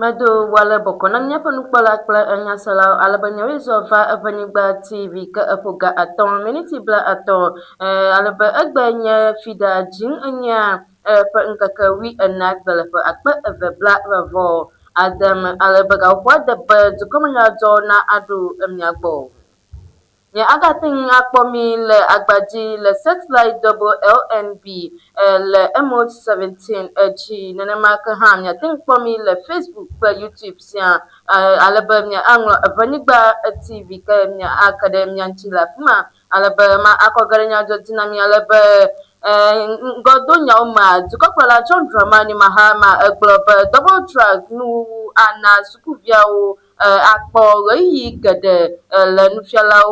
Mado wale bokona nyapa nukpala kla nyasala alabanya resolva avanyigba TV ka apoga aton minute bla aton alaba agbanya fida jing anya pa nkaka wi anak bala pa akpa bla ravo adam alaba ga wada ba zukomanya na adu emnyagbo. Ya agatin akpomi le agbaji le satellite double LNB le MO17 chi nanamaka ham ya tin kpomi le Facebook pa YouTube sia alaba nya anglo avanigba TV ka nya academia nchila fuma alaba ma akogaranya jotina mi alaba godo nya uma dukokwala John Dramani Mahama global double track nu ana sukuviao akpo yi gade le nufiala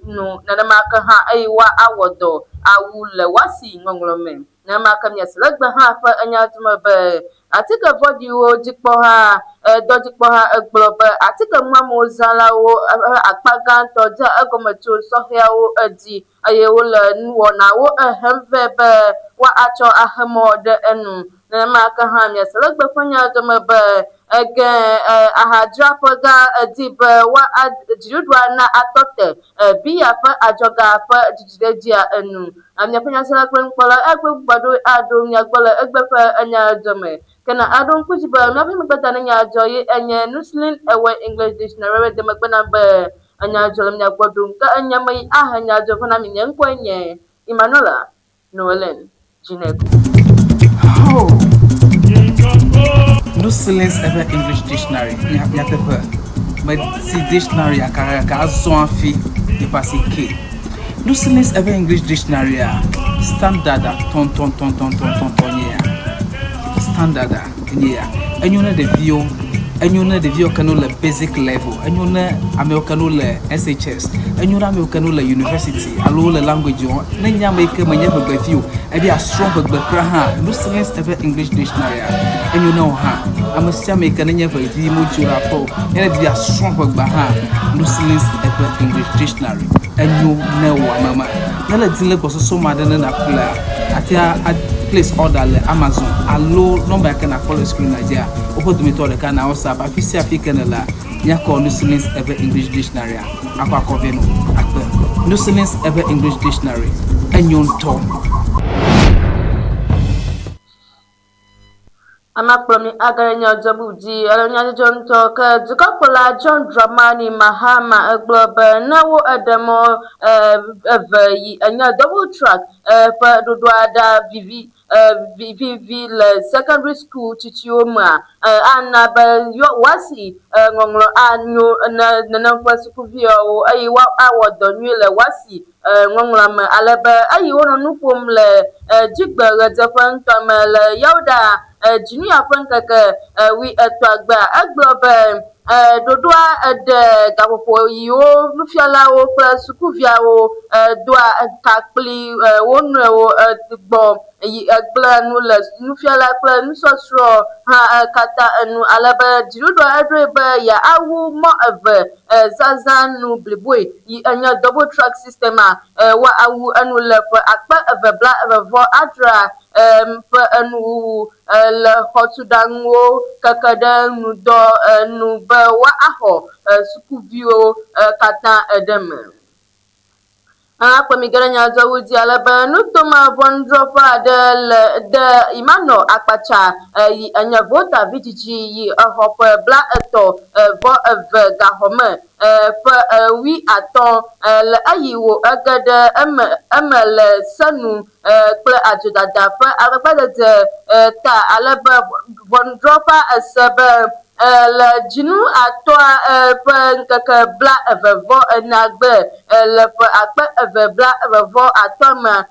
no nanamaka ha aiwa awodo awu le wasi ngongolome nanamaka miaselagba ha fa anyatuma be atika vodi wo jikpo ha dojikpo ha eglobe atika mwamo zala wo akpaganto ja agometo sohia wo adi ayewo le nuwo na wo ehemve be wa acho ahemo de enu nanamaka ha miaselagba fanya doma be ege ahadrapaga dibe wa jirudwa na atote biya fa ajoga fa jijidejia enu amnya penya sala kwen kola egbe gbado ado nya gbola egbe fa anya dome kana ado kujiba na bi mbata na nya joyi enye nuslin ewe English dictionary de magbana be anya jolom nya gbado ka anya mai anya jo fa na mi nya nkwenye Emmanuela Noelen Jineko. Oh. No silence ever English dictionary. Ya tepe. But si dictionary ka zon fi di pasi K. No silence ever English dictionary standard ton ya. Standard ya. Enyone de view kanu le basic level. Enyone Americano le SHS. Enyone Americano le university. Alo le language on. Nenya make manya be view. Ebi a strong be ha. No silence ever English dictionary. Enyone ha. Amasia make nenya be view mo jura po. Ebi a strong be ha. No silence ever English dictionary. Enyone wa mama. Nala dinle ko so madana na kula. Atia place order le Amazon. Alo number kana call screen Nigeria. Opo to me to the kana WhatsApp afisi afika na la nya call no silence ever English dictionary akwa koveno akwa no silence ever English dictionary enyon to Amakpromi agaranya jabuji alanya jonto ka dukopola John Dramani Mahama global nawo adamo yi anya double track pa dodwada vivi le secondary school chichioma anaba yo wasi ngonglo anyo na kwasuku vio ayi wa awodo nyele wasi ngonglo ma alaba ayi wono nupom le jigba rezapan tamele yauda junior pankaka wi etwagba aglobe dodwa de gapopo yo nufiala wo pra sukuvia wo doa takpli wonre wo gbo yi agla nu le nufiala kla nusosro ha kata enu alaba jirudo adreba ya awu mo ave zazanu blibwe yi anya double track system wa awu anu le akpa ave bla ave vo adra pa anu le hotudango kakada nu do nu ba wa aho sukuvio kata edeme kwa migaranya zawuji alaba nutoma bondropa de imano akpacha yi anya vota vijiji yi hope bla eto vo eve gahome pa wi aton le ayiwo agade emele sanu kle ajudada pa agbada de ta alaba bondropa asaba la jinu atoa pa nkaka bla evevo nagbe le pa akpa evebla evevo atoma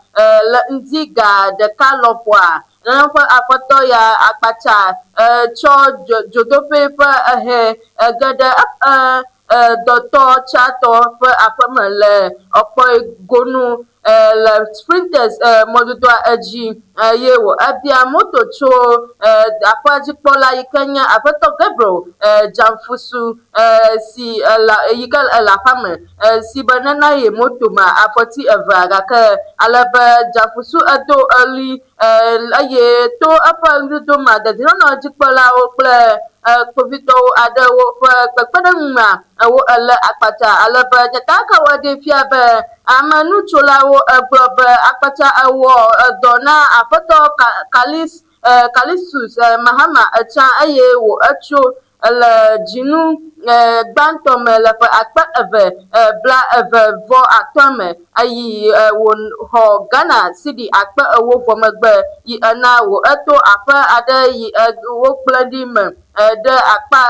le ndiga de kalopwa na pa apoto ya akpacha cho jodope pa gada doto chato pa apamele opo gonu la sprinters moduto aji yewo abia moto cho apaji pola ikanya apato gebro jamfusu si la yigal la femme si banana ye moto ma apoti evraga ka alaba jamfusu ado ali aye to apa do ma de no jipola o ple kpovitɔ aɖewo ƒe kpekpeɖeŋu wo le akpata ale be nyataka wɔ ɖe fia be amenutsolawo gblɔ be akpata wɔ dɔ na aƒetɔ Kalistus Mahama etsã eye wo etso le dzinu gbãtɔ me le ƒe akpe eve bla eve vɔ atɔ̃ me ayi wòxɔ Ghana cedi akpe ewo vɔ megbe yi ena wo eto aƒe aɖe yi wogblẽ ɖi me ɖe akpa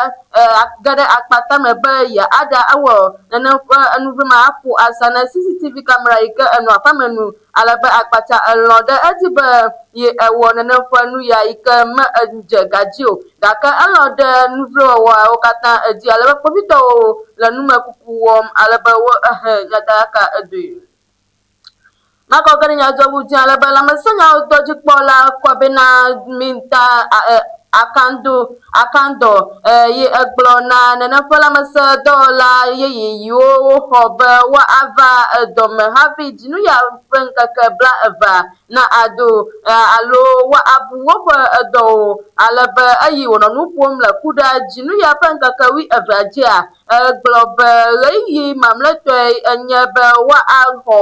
ge ɖe akpata me be yeaɖe awɔ nenem ƒe enuveame aƒo asa ne CCTV kamera yi ke enɔ aƒea me nu alebe akpata elɔ̃ ɖe edzi be ye ewɔ nenem ƒe nu ya yi ke me dze gadzi o gake elɔ̃ ɖe nu vlo wɔwɔawo katã edzi alebe kpovitɔwo le numekuku wɔm alebe wo nyataka edoe. Makɔ ge ɖe nyadzɔɖu dzi alebe lãmesẽnyadɔdzikpɔla Kwabena Minta Akando ye egblɔ na nenem ƒe lãmesẽdɔwɔla yeye yiwo woxɔ be woava dɔme hafi dzinu ya ƒe ŋkeke bla evea na ado alo woabu woƒe dɔwo alebe eyi wònɔ nu ƒom le ku ɖe dzinu ya ƒe ŋkeke 12 dzia egblɔ be ɣeyiɣi mamlɛtɔe enye be woaxɔ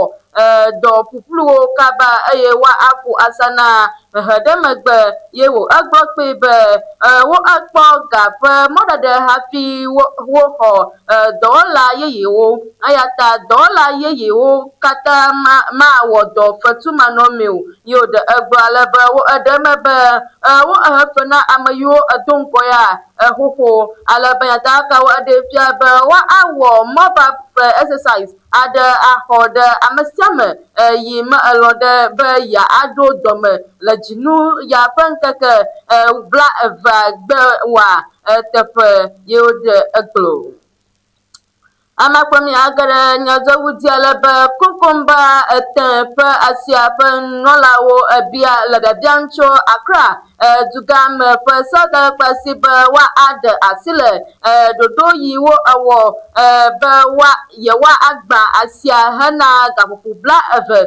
dɔ ƒuƒluwo kaba eye woaƒo asa na hehe ɖe megbe ye wo egblɔ kpee be wo ekpɔ ga ƒe mɔɖaɖe hafi woxɔ dɔwɔla yeyewo eya ta dɔwɔla yeyewo katã mawɔ dɔ fetumanɔme o ye wòɖe egblɔ alebe wo eɖe me be wo ehefe na ame yiwo edo ŋkɔ ya xoxo alebe nyataka wo eɖe fia be woawɔ mobile exercise aɖe axɔ ɖe ame sia ame yi me elɔ̃ ɖe be yeaɖo dɔme le dzinu ya ƒe ŋkeke bla evea gbe wɔa teƒe ye woɖe egblɔ. Ame kpɔmi age ɖe nyadzɔɖu dzi alebe kokomba etẽ ƒe asia ƒe nunɔlawo le biabiam tso Accra dugame ƒe sɔdakpe si be woaɖe asi le ɖoɖo yi wo ewɔ be yewoagbã asia hena gaƒoƒo bla eve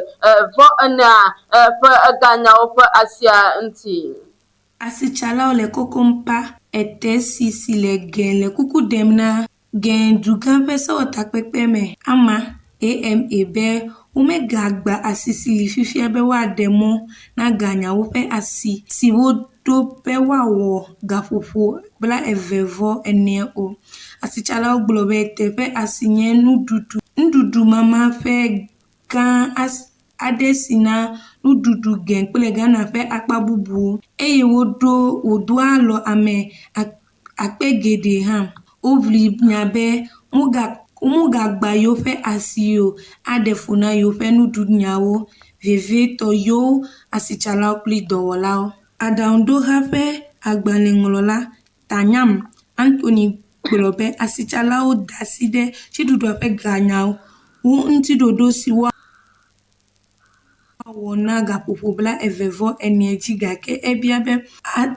vɔ enea ƒe eganyawo ƒe asia ŋuti. Asitsalawo le kokompa ete si le ge le kuku ɖem na ge dugã ƒe sewɔtakpekpe me ama AMA be womegagba asi si li fifia be woaɖe mɔ na ganyawo ƒe asi si woɖo be woawɔ gaƒoƒo bla eve vɔ ene o. Asitsalawo gblɔ be teƒe asi nye nuɖuɖu mama ƒe gã aɖe si na nuɖuɖu ge kple Ghana ƒe akpa bubuwo eye wòɖo alɔ ame akpe geɖe hã. Woʋli nya be womegagba yewo ƒe asi o aɖe fu na yewo ƒe nuɖunyawo vevietɔ yewo asitsalawo kple dɔwɔlawo. Aɖaŋuɖoha ƒe agbalẽŋlɔla Tanyam Anthony gblɔ be asitsalawo da asi ɖe dziɖuɖua ƒe ganyawo ŋutiɖoɖo si woawɔ na gaƒoƒo bla eve vɔ ene dzi gake ebia be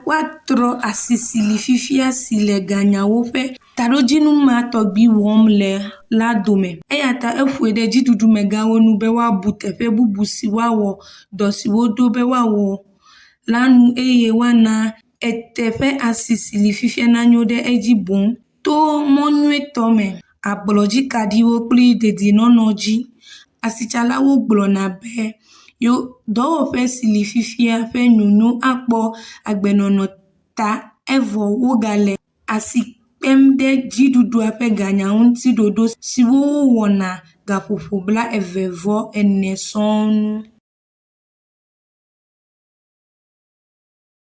woatrɔ asi si li fifia si le ganyawo ƒe taɖodzinu ma tɔgbi wɔm le la dome eya ta eƒoe ɖe dziɖuɖumegãwo nu be woabu teƒe bubu si woawɔ dɔ si woɖo be woawɔ la nu eye woana teƒe asi si li fifia nanyo ɖe edzi boŋ to mɔ nyuietɔ me ablɔdzikaɖiwo kple dedienɔnɔ dzi. Asitsalawo gblɔna be dɔwɔƒe si li fifia ƒe nyonyo akpɔ agbenɔnɔ ta evɔ wogale asi kpem ɖe dziɖuɖua ƒe ganya ŋuti ɖoɖo siwo wɔna gaƒoƒo bla eve vɔ ene sɔŋ nu.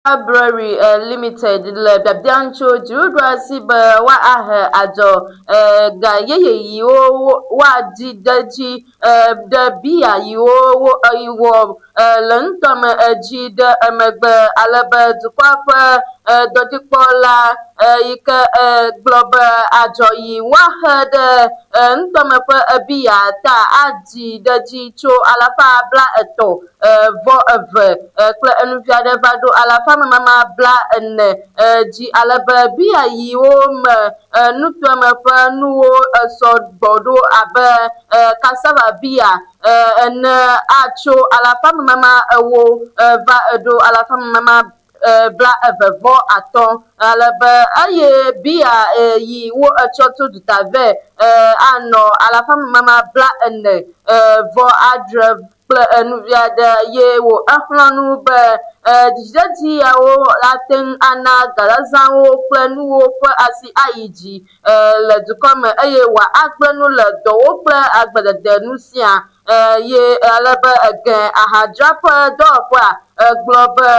Library Limited le biabiam tso dziɖuɖua si be woahe adzɔ ga yeye yiwo woaɖi ɖe dzi ɖe bia yiwo wɔ le nutɔme dzi ɖe emegbe alebe dukɔa ƒe dɔdzikpɔla yi ke gblɔ be adzɔ yi woahe ɖe nutɔme ƒe bia ta aɖi ɖe dzi tso 330 vɔ eve kple enuvia ɖe va ɖo 440 dzi alebe bia yiwo me nutɔme ƒe nuwo sɔgbɔ ɖo abe cassava bia ene atso 110 va ɖo bla evevɔ atɔ̃ alebe eye bia yi wo etsɔ to dutave anɔ alafa mama bla ene vɔ adre kple enuvi aɖe ye wo exlɔ̃nu be dzidzidzi yawo ate ŋu ana galazãwo kple nuwo ƒe asi ayi dzi le dukɔ me eye wòagblẽ nu le dɔwo kple agbledede nu sia ye alebe ege ahadzraƒe dɔwɔƒea gblɔ be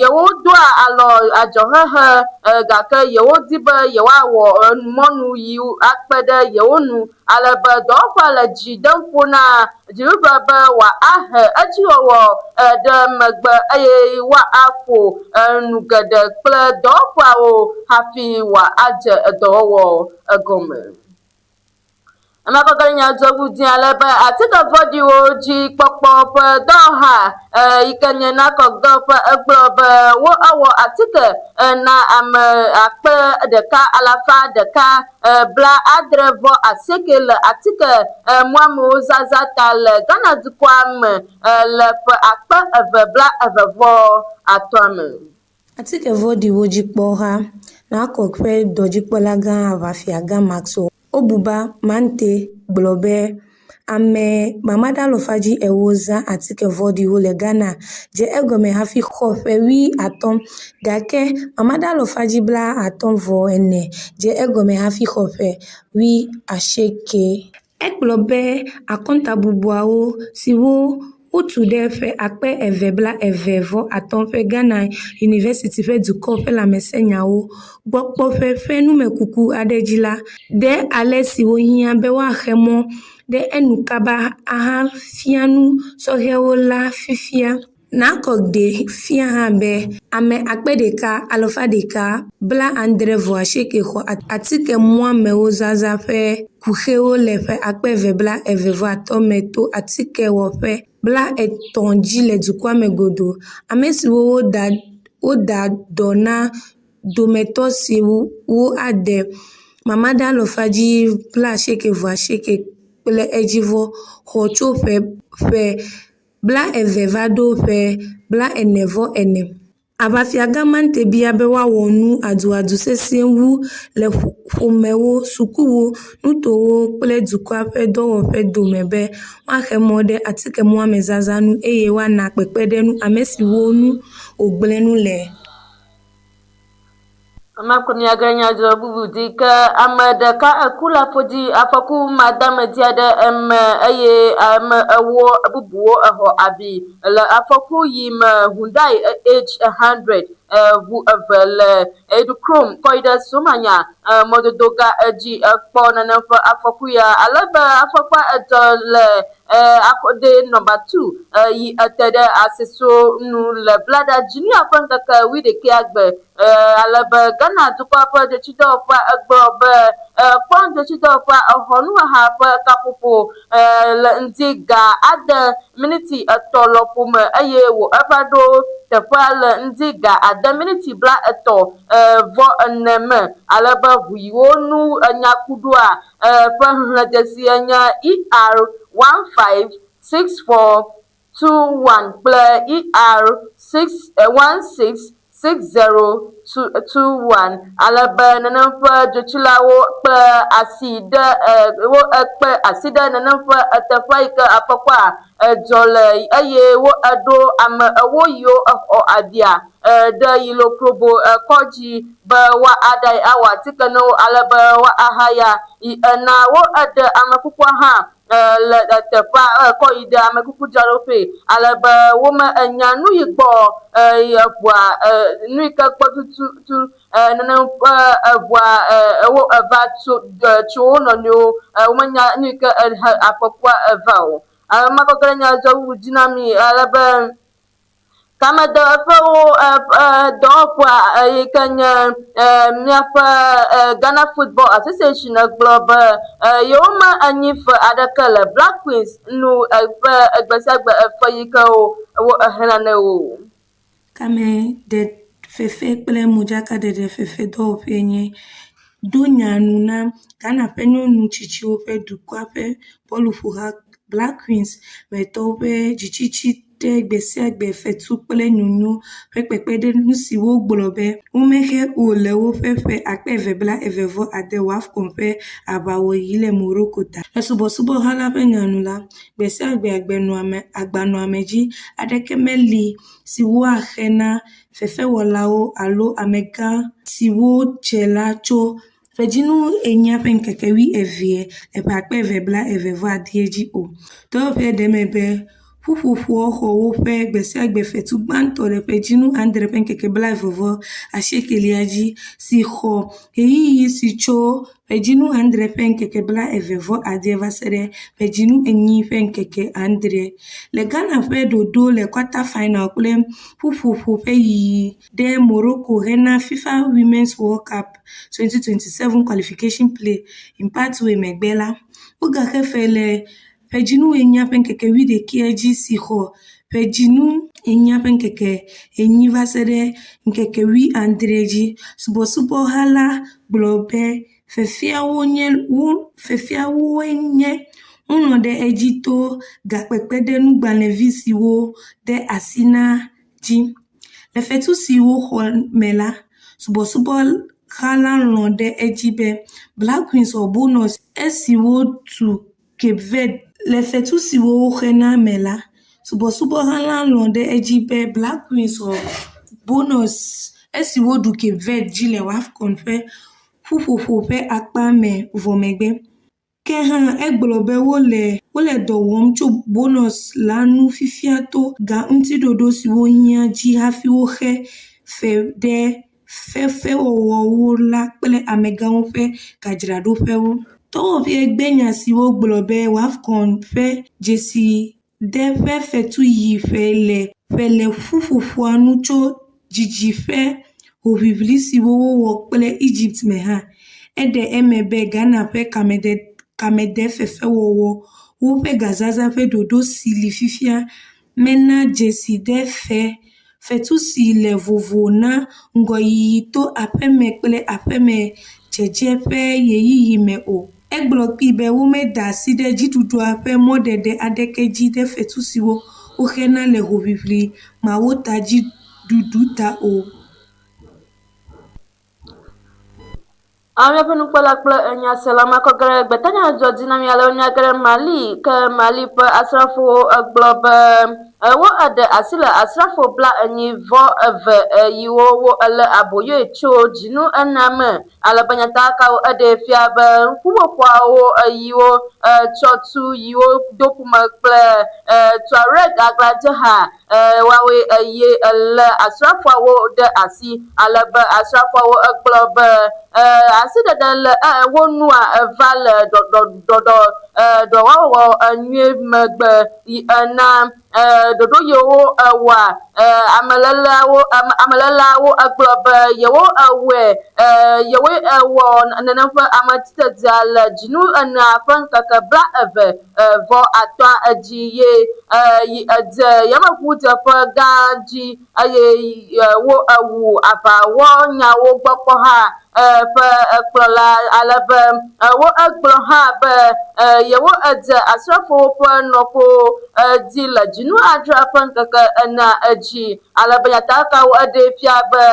yewodoa alɔ adzɔhehe gake yewodi be yewoawɔ mɔnu yi akpe ɖe yewo nu alebe dɔwɔƒea le dzi ɖem ƒo na dziɖuɖua be wòahe edziwɔwɔ ɖe megbe eye wòaƒo nu geɖe kple dɔwɔƒeawo hafi wòadze edɔwɔwɔ egɔme. Amakɔgãlẽ nyadzɔɖu dzi alebe atike vɔɖiwo dzi kpɔkpɔ ƒe dɔwɔha yi ke nye NACOG ƒe egblɔ be wo ewɔ atike na ame akpe 1,170 le atike muamewo zaza ta le Ghana dukɔa me le ƒe akpe 2,25 me. Atike vɔɖiwo dzikpɔha NACOG ƒe dɔdzikpɔlagã aʋafiagã Maxwell Obuba Mante gblɔ be ame mamada alɔfadzi ewo zã atike vɔɖiwo le Ghana dze egɔme hafi xɔ ƒe 15 gake mamada alɔfadzi 54 dze egɔme hafi xɔ ƒe 90. Egblɔ be akɔnta bubuawo siwo wotu ɖe ƒe akpe 2,25 ƒe Ghana University ƒe dukɔ ƒe lãmesenyawo gbɔ kpɔƒe ƒe numekuku aɖe dzi la, ɖe ale si wohiã be woaxe mɔ ɖe enu kaba ahafia nu sɔhɛwo la fifia. NACOG ɖe fia hã be ame akpe 1,170 xɔ atike muamewo zaza ƒe kuxewo le ƒe akpe 2,25 me to atike wɔƒe 3 dzi le dukɔa me godo. Ame siwo woda dɔ na dometɔ siwo ade mamada alɔfadzi 90 kple edzivɔ xɔ tso ƒe 20 va ɖo ƒe 44. Aʋafiagã Mante bia be woawɔ nu aduadu sesẽ wu le ƒomewo, sukuwo, nutowo kple dukɔa ƒe dɔwɔƒe dome be woaxe mɔ ɖe atike muame zaza nu eye woana kpekpeɖeŋu ame siwo nu wògblẽ nu le. Amakɔmiagã nyadzɔdzɔ bubu di ke ame ɖeka eku le afɔku madamedi aɖe eme eye ame ewo bubuwo exɔ abi le afɔku yi me Hyundai H100 ʋu eve le Edukrom kɔ yi ɖe Somanya mɔdodo gã edzi ekpɔ nene ƒe afɔku ya alebe afɔkua edzɔ le akɔde nɔmba 2 yi ete ɖe asiso nu le blada dzinia ƒe ŋkeke 11 gbe alebe Ghana dukɔ ƒe dzotsidɔwɔƒea egblɔ be kpɔ dzotsidɔwɔƒea exɔ nuhaha ƒe kaƒoƒo le ŋdi ga ade miniti 3 lɔƒo me eye wo eva ɖo teƒea le ŋdi ga ade miniti 34 me alebe ʋu yiwo nu enyakuɖoa ƒe xexlẽdesi nye ER156421 kple ER166021 alebe nenem ƒe dzotsilawo kpe asi ɖe wo ekpe asi ɖe nenem ƒe teƒe yi ke afɔkua edzɔ le eye wo eɖo ame ewo yiwo exɔ abia ɖe Yilokrobo kɔdzi be woaɖae awɔ atike na wo alebe woahaya yi ena wo eɖe amekukua hã le teƒea kɔ yi ɖe amekukudzraɖoƒe alebe wome enya nu yi gbɔ eʋua nu yi ke gbɔ tututu nenem ƒe eʋua wo eva tso wo nɔnɔewo womenya nu yi ke afɔkua eva o. Amakɔgãlẽ nyadzɔɖu dzi na mi alebe kamedɔwɔƒewo dɔwɔƒea yi ke nye míaƒe Ghana Football Association gblɔ be yewome anyife aɖeke le Black Queens nu ƒe egbe sia gbe efe yi ke wo ehena ne wo. Kame ɖe fefe kple modzakaɖeɖe fefe dɔwɔƒe nye do nyanu na Ghana ƒe nyɔnu tsitsiwo ƒe dukɔa ƒe bɔluƒoha Black Queens metɔwo ƒe dzitsitsi ɖe gbe sia gbe fetu kple nyonyo ƒe kpekpeɖeŋu siwo gblɔ be womexe o le woƒe ƒe 2026 WAFCON ƒe aʋawɔyi le Morocco ta. Le subɔsubɔha ƒe nyanu la, gbe sia gbe agbanɔame dzi aɖeke meli siwo axe na fefewɔlawo alo amegã siwo dze la tso Fedzinu enya ƒe ŋkeke 12 le ƒe 2026 dzi o. Dɔwɔƒe ɖe me be ƒuƒoƒoa xɔ woƒe gbe sia gbe fetu gbãtɔ le Fedzinu 9 ƒe ŋkeke 29 dzi si xɔ ɣeyiɣi si tso Fedzinu 9 ƒe ŋkeke 21 va se ɖe Fedzinu 8 ƒe ŋkeke 9. Le Ghana ƒe ɖoɖo le quarter final kple ƒuƒoƒo ƒe yiyi ɖe Morocco hena FIFA Women's World Cup 2027 qualification play in pathway megbe la, wogaxe fe le Fedzinu 8 ƒe ŋkeke 11 dzi si xɔ Fedzinu 8 ƒe ŋkeke 8 va se ɖe ŋkeke 19 dzi. Subɔsubɔha la gblɔ be fefeawoe nye wonɔ ɖe edzi to gakpekpeɖeŋugbalẽvi siwo de asi na dzi. Le fetu siwo xɔ me la, subɔsubɔha la lɔ ɖe edzi be Black Queens wɔ bonus esiwo tu Cape Verde. Le fetu siwo xena me la, subɔsubɔha la lɔ ɖe edzi be Black Queens wɔ bonus esiwo ɖu Cape Verde dzi le WAFCON ƒe ƒuƒoƒo ƒe akpa me vɔ megbe. Ke hã egblɔ be wole dɔ wɔm tso bonus la nu fifia to ga ŋutiɖoɖo siwo hiã dzi hafi woxe fe ɖe fefewɔwɔwo la kple amegãwo ƒe gadzraɖoƒewo. Dɔwɔƒe gbenya siwo gblɔ be WAFCON ƒe dzesi de ƒe fetu yi ƒe le ƒuƒoƒoa nu tso dzidziƒe hoʋiʋli siwo wowɔ kple Egypt me hã. Eɖe eme be Ghana ƒe kamede fefewɔwɔ woƒe gazaza ƒe ɖoɖo si li fifia mena dzesi de fetu si le vovo na ŋgɔyiyi to aƒeme kple aƒeme dzedze ƒe ɣeyiɣi me o. Egblɔ kpi be womeda asi ɖe dziɖuɖua ƒe mɔɖeɖe aɖeke dzi ɖe fetu siwo woxena le hoʋiʋli mawo ta dziɖuɖu ta o. Ame ƒe nukpɔla kple enyasela makɔ ge ɖe gbetanya dzɔdzi na mia le wonya ge ɖe Mali ke Mali ƒe asrafowo egblɔ be wo eɖe asi le asrafo 82 yiwo wo ele aboyoe tso dzinu 4 me alebe nyatakawo eɖe fia be ƒuƒoƒoawo yiwo tsɔtu yiwo do ƒume kple Tuareg agbadze hã woawoe eye ele asrafoawo ɖe asi alebe asrafoawo egblɔ be asiɖeɖe le wo nua va le dɔwɔwɔ nyuie megbe na ɖoɖo yiwo wɔa amelelawo egblɔ be yewo wɔ nenem ƒe ametsidzedzea le dzinu 4 ƒe ŋkeke 25 dzi ye yi edze yameŋudzeƒe gã dzi eye wo wu aʋawɔ nyawo gbɔ kpɔ hã ƒe ekplɔla alebe wo egblɔ hã be yewo edze asrafowo ƒe nɔƒewo dzi le dzinu 10 ƒe ŋkeke 4 dzi alebe nyatakawo eɖe fia be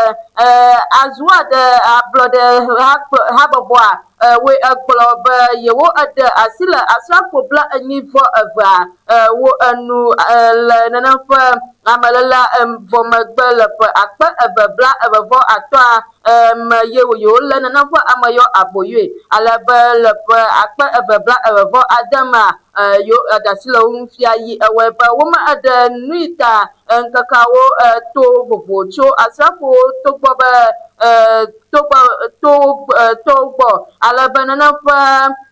azua ɖe ablɔɖe habɔbɔa woe egblɔ be yewo eɖe asi le asrafo 82 wo enu le nenem ƒe amelela vɔ megbe le ƒe 2,225 me ye yewo le nenem ƒe ameyɔ aboyoe alebe le ƒe 2,220 mea yo eɖe asi le wo ŋu fia yi ewɔe be wome eɖe nui ta ŋkekeawo to vovo tso asrafowo togbɔ be to gbɔ alebe nenem ƒe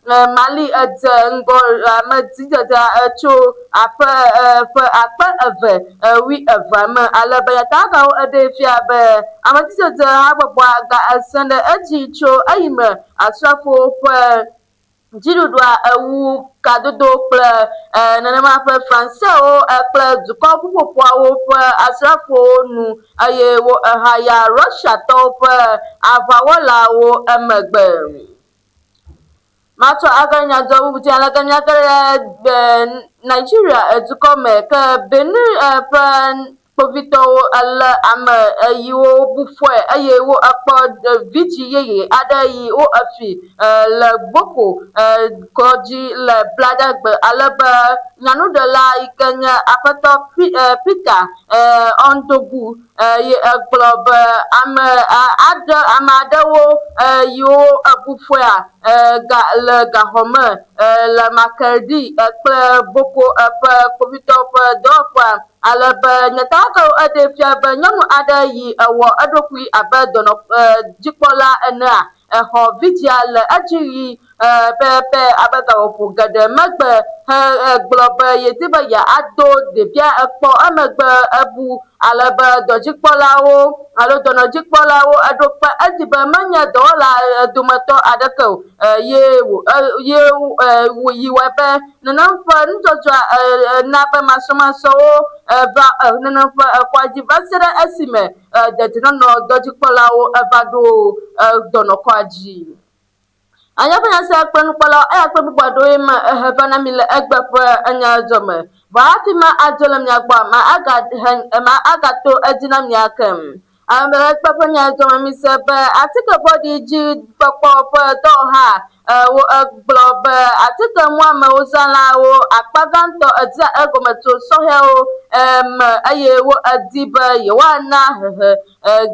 Mali edze ŋgɔ amedzidzedzea tso ƒe 2,220 me alebe nyatakawo eɖe fia be amedzidzedze habɔbɔa ga esẽ ɖe edzi tso eyime asrafowo ƒe dziɖuɖua ewu kadodo kple nenema ƒe Fransɛwo kple dukɔ ƒuƒoƒoawo ƒe asrafowo nu eye wo ehaya Russiatɔwo ƒe aʋawɔlawo emegbe. macho aganya jabuti alaganya ke Nigeria tukome ke benu povito ala ama yo bufwe aye wo akpo viti yeye ada yi o afi le boko koji le bladagbe alaba nyanu de la ikenya apato Peter ondogu ye glob ada amadewo yo bufwe ga le gahome la makardi kle boko povito dopa alaba nyataka ade fiaba nyanu ada yi awo adokui abadono jikola ena ho vidial ajiri pepe abaga opu gade magbe globe yediba ya ado de bia ekpo amagbe abu alaba dojikpolawo alo dono jikpolawo adopa adiba manya dola dumato adako yiwebe nanamfa njoja naba masomaso va nanamfa kwaji vasera asime dedino dojikpolawo avado dono kwaji anya banya se akpenu kpala aya kpe bugado ma hevana mile egbepe anya jome baati ma ajolam ya gba ma aga to edina mi akem amele pepe nya jome mi se be atike body ji popo do ha wo globe atike mu ma ozala wo akpaganto edia egometo sohe o aye wo adiba yewana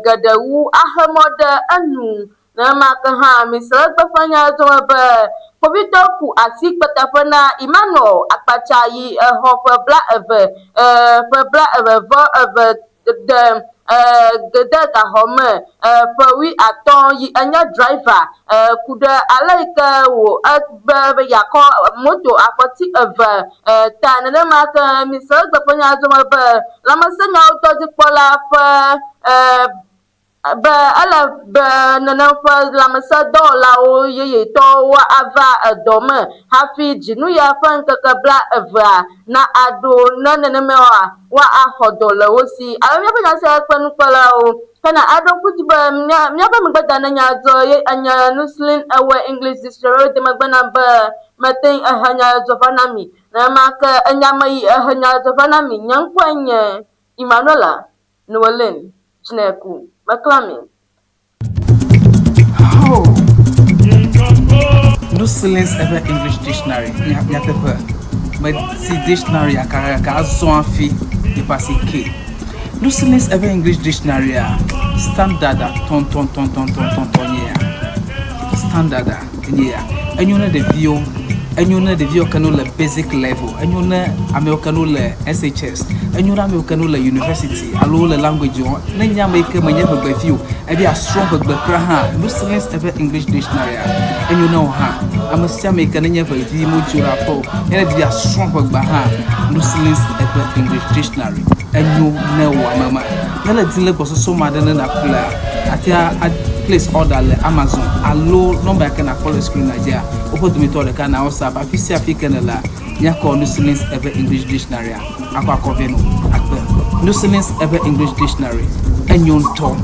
gadewu ahemode anu na maka ha misal bafanya zoba povito ku asik patapana imano akpachayi hofa bla de gede ka home pawi aton yi anya driver kuda alaika wo abbe yako moto akoti tan na maka misal bafanya zoba lama senya auto dipola fa ba ala ba nanamfa lamasa dola o yeye to wa ava adome hafi jinu ya fan kakabla ava na ado na nanemewa wa ahodola wosi awya banya se kwanu kwala o kana ado kutiba myaba mgbada na nyazo ye anya nuslin awe English dictionary de magbana ba matin ahanya zofanami na maka anya mai ahanya zofanami nyankwanye Emmanuela Noelen Chineku McClamin. Oh. No silence ever English dictionary. Nyatepe. But si dictionary akara so afi di pasi K. No silence ever English dictionary standard ton yeah. Standard yeah. And you know the view. And you know the view can le basic level. And you know American le SHS. And you know American le university. Allo le language. Nenya make manya be view. E be a strong be kra no silence ever English dictionary. And you know ha. I'm a make nenya be view mo jura po. And be a strong be no silence ever English dictionary. And you know mama. Nela dile ko so madana na kula. Atia place order le Amazon. Allo number can call screen Nigeria. Opo to me to the kana WhatsApp afisi african la nya call no silence ever English dictionary akwa koveno akpe no silence ever English dictionary enyon to